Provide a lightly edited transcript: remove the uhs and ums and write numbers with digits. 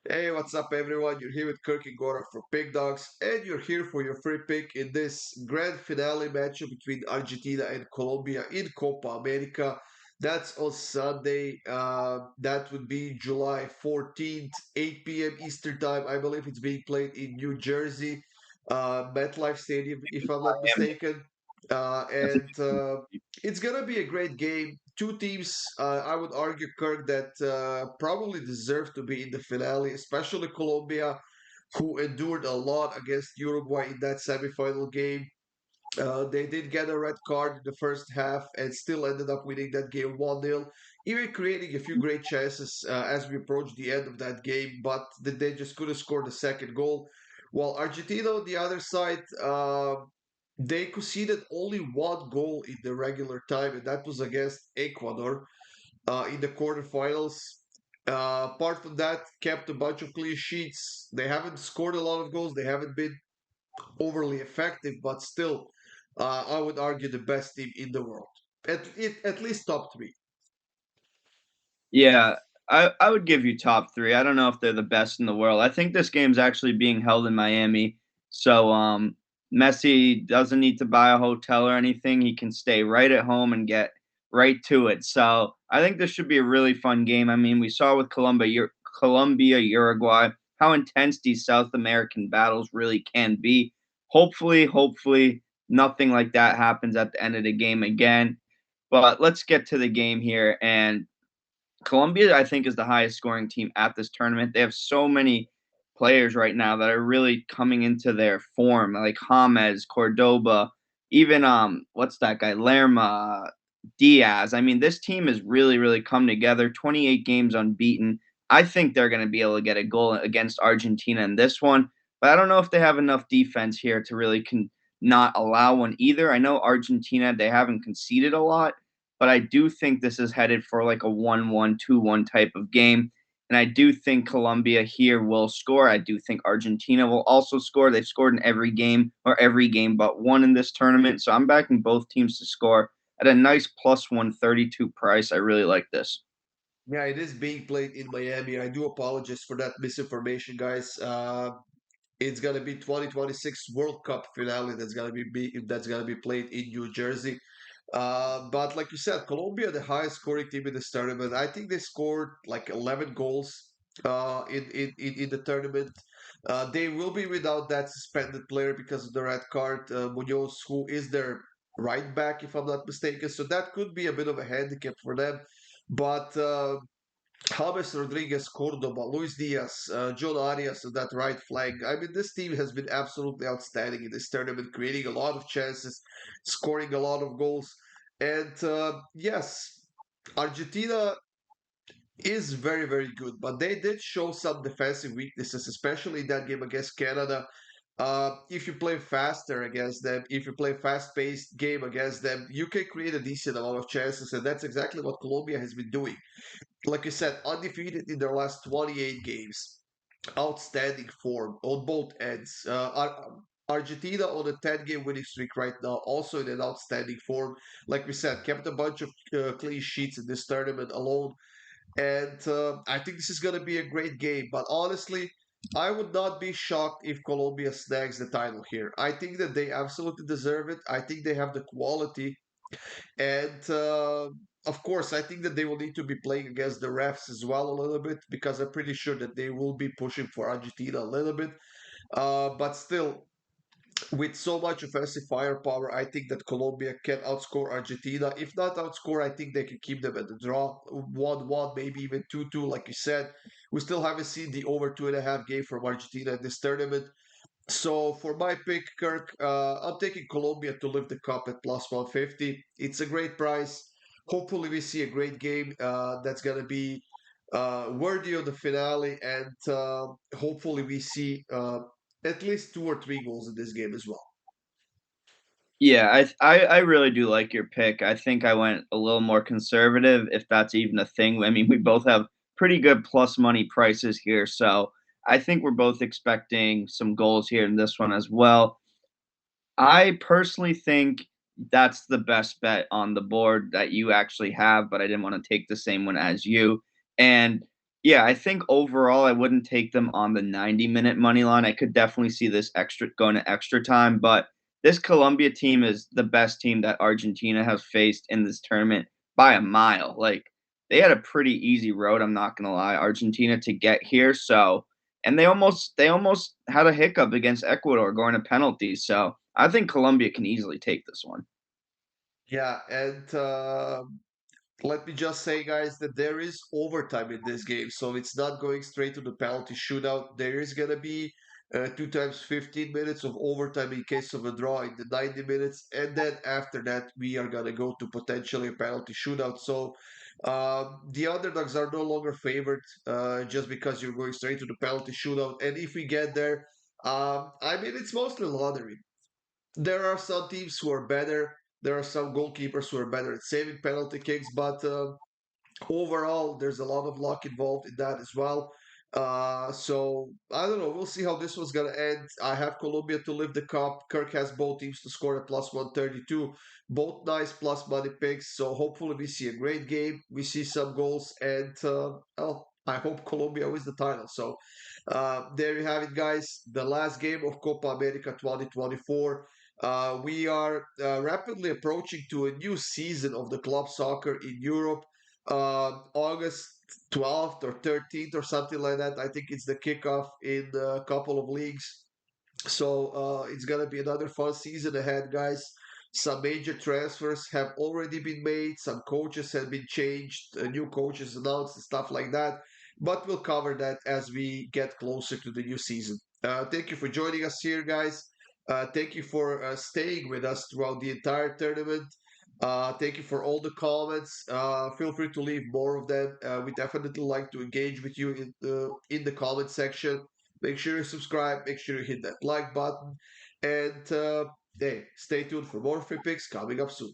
Hey, what's up, everyone? You're here with Kirk and Goran for Pickdawgz, and you're here for your free pick in this grand finale matchup between Argentina and Colombia in Copa America. That's on Sunday. That would be July 14th, 8 p.m. Eastern Time. I believe it's being played in New Jersey, MetLife Stadium, if I'm not Miami. mistaken. And it's gonna be a great game. Two teams, I would argue, Kirk, that probably deserve to be in the finale, especially Colombia, who endured a lot against Uruguay in that semifinal game. They did get a red card in the first half and still ended up winning that game 1-0, even creating a few great chances as we approached the end of that game, but they just couldn't score the second goal. While Argentina on the other side, they conceded only one goal in the regular time, and that was against Ecuador in the quarterfinals. Apart from that, kept a bunch of clean sheets. They haven't scored a lot of goals. They haven't been overly effective, but still, I would argue the best team in the world. At least top three. Yeah, I would give you top three. I don't know if they're the best in the world. I think this game's actually being held in Miami, so Messi doesn't need to buy a hotel or anything. He can stay right at home and get right to it. So I think this should be a really fun game. I mean, we saw with Colombia, Uruguay, how intense these South American battles really can be. Hopefully, nothing like that happens at the end of the game again. But let's get to the game here. And Colombia, I think, is the highest scoring team at this tournament. They have so many players right now that are really coming into their form, like James, Cordoba, even what's that guy, Lerma, Diaz. I mean, this team has really come together. 28 games unbeaten. I think they're going to be able to get a goal against Argentina in this one, but I don't know if they have enough defense here to really not allow one either. I know Argentina, they haven't conceded a lot, but I do think this is headed for like a 1-1, 2-1 type of game. And I do think Colombia here will score. I do think Argentina will also score. They've scored in every game or every game but one in this tournament. So I'm backing both teams to score at a nice plus 132 price. I really like this. Yeah, it is being played in Miami. I do apologize for that misinformation, guys. It's gonna be 2026 World Cup finale that's gonna be played in New Jersey. But like you said, Colombia, the highest scoring team in this tournament. I think they scored like 11 goals in the tournament. They will be without that suspended player because of the red card, Munoz, who is their right back, if I'm not mistaken. So that could be a bit of a handicap for them. But James Rodriguez, Cordoba, Luis Diaz, John Arias on that right flank. I mean, this team has been absolutely outstanding in this tournament, creating a lot of chances, scoring a lot of goals. And yes, Argentina is very good, but they did show some defensive weaknesses, especially in that game against Canada. If you play faster against them, if you play fast-paced game against them, you can create a decent amount of chances, and that's exactly what Colombia has been doing. Like I said, undefeated in their last 28 games. Outstanding form on both ends. Argentina on a 10-game winning streak right now, also in an outstanding form. Like we said, kept a bunch of clean sheets in this tournament alone. And I think this is going to be a great game. But honestly, I would not be shocked if Colombia snags the title here. I think that they absolutely deserve it. I think they have the quality and of course, I think that they will need to be playing against the refs as well a little bit because I'm pretty sure that they will be pushing for Argentina a little bit. But still, with so much offensive firepower, I think that Colombia can outscore Argentina. If not outscore, I think they can keep them at the draw 1-1, maybe even 2-2, like you said. We still haven't seen the over 2.5 game from Argentina in this tournament. So for my pick, Kirk, I'm taking Colombia to lift the cup at plus 150. It's a great price. Hopefully, we see a great game that's going to be worthy of the finale, and hopefully, we see at least two or three goals in this game as well. Yeah, I really do like your pick. I think I went a little more conservative, if that's even a thing. I mean, we both have pretty good plus money prices here, so I think we're both expecting some goals here in this one as well. I personally think that's the best bet on the board that you actually have, but I didn't want to take the same one as you. And Yeah, I think overall I wouldn't take them on the 90-minute money line. I could definitely see this extra going to extra time, but this Colombia team is the best team that Argentina has faced in this tournament by a mile. Like they had a pretty easy road, I'm not gonna lie, Argentina to get here. So and they almost had a hiccup against Ecuador going to penalties. So I think Colombia can easily take this one. Yeah, and let me just say, guys, that there is overtime in this game, so it's not going straight to the penalty shootout. There is gonna be two times 15 minutes of overtime in case of a draw in the 90 minutes, and then after that we are gonna go to potentially a penalty shootout. So the underdogs are no longer favored just because you're going straight to the penalty shootout. And if we get there, I mean it's mostly lottery. There are some teams who are better. There are some goalkeepers who are better at saving penalty kicks, but overall, there's a lot of luck involved in that as well. So I don't know. We'll see how this one's gonna end. I have Colombia to lift the cup. Kirk has both teams to score at plus 132. Both nice plus money picks. So hopefully we see a great game. We see some goals, and well, I hope Colombia wins the title. So there you have it, guys. The last game of Copa America 2024. We are rapidly approaching to a new season of the club soccer in Europe. August 12th or 13th or something like that. I think it's the kickoff in a couple of leagues. So it's gonna be another fun season ahead, guys. Some major transfers have already been made. Some coaches have been changed. New coaches announced and stuff like that. But we'll cover that as we get closer to the new season. Thank you for joining us here, guys. Thank you for staying with us throughout the entire tournament. Thank you for all the comments. Feel free to leave more of them. We definitely like to engage with you in the comment section. Make sure you subscribe. Make sure you hit that like button. And hey, stay tuned for more free picks coming up soon.